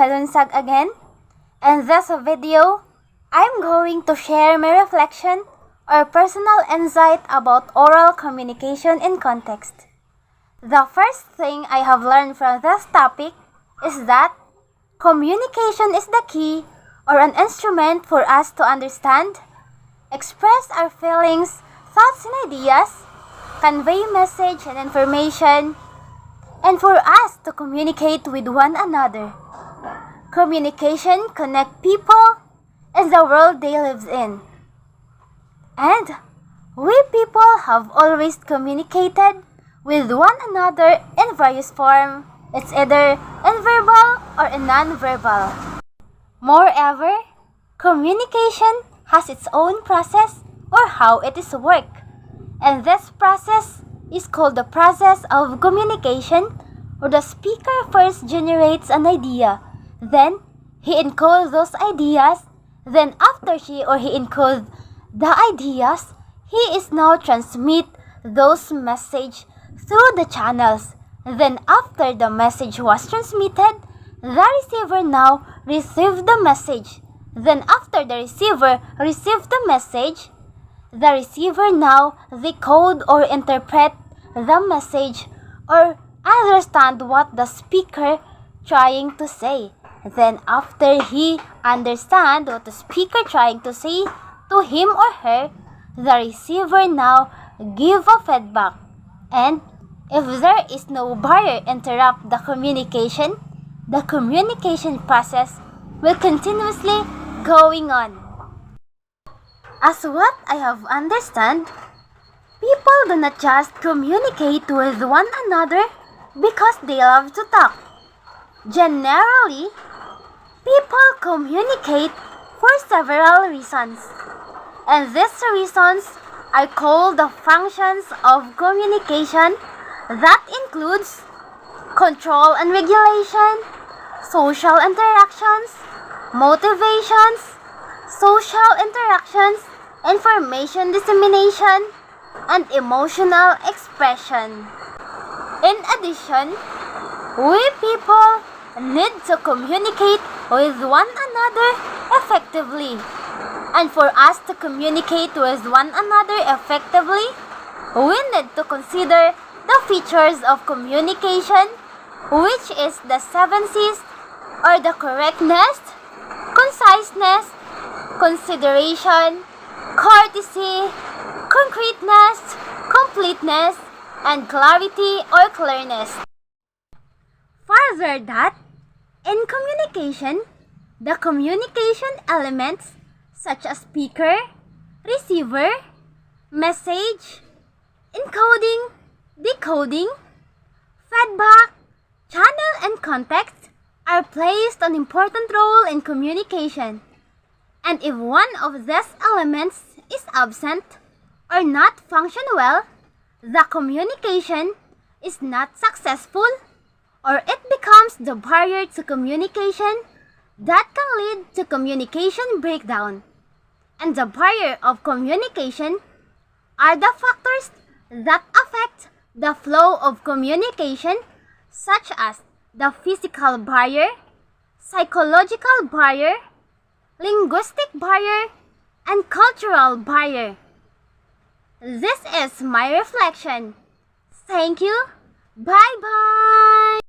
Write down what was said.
Halunsag again. In this video, I'm going to share my reflection or personal insight about oral communication in context. The first thing I have learned from this topic is that communication is the key or an instrument for us to understand, express our feelings, thoughts, and ideas, convey message and information, and for us to communicate with one another. Communication connects people in the world they live in. And we people have always communicated with one another in various forms. It's either in verbal or in non-verbal. Moreover, communication has its own process or how it is worked. And this process is called the process of communication, where the speaker first generates an idea, then he encodes those ideas, then after she or he encodes the ideas, he is now transmit those message through the channels. Then after the message was transmitted, the receiver now received the message. Then after the receiver received the message, the receiver now decode or interpret the message or understand what the speaker trying to say. Then after he understand what the speaker trying to say to him or her, the receiver now give a feedback. And if there is no barrier interrupt the communication process will continuously going on. As what I have understand, people do not just communicate with one another because they love to talk. Generally, people communicate for several reasons. And these reasons are called the functions of communication that includes control and regulation, social interactions, motivations, social interactions, information dissemination, and emotional expression. In addition, we people need to communicate with one another effectively. And for us to communicate with one another effectively, we need to consider the features of communication, which is the 7 C's or the correctness, conciseness, consideration, courtesy, concreteness, completeness, and clarity or clearness. Further that, in communication, the communication elements such as speaker, receiver, message, encoding, decoding, feedback, channel, and context are placed an important role in communication. And if one of these elements is absent or not function well, the communication is not successful, or it becomes the barrier to communication that can lead to communication breakdown. And the barrier of communication are the factors that affect the flow of communication, such as the physical barrier, psychological barrier, linguistic barrier, and cultural barrier. This is my reflection. Thank you. Bye-bye.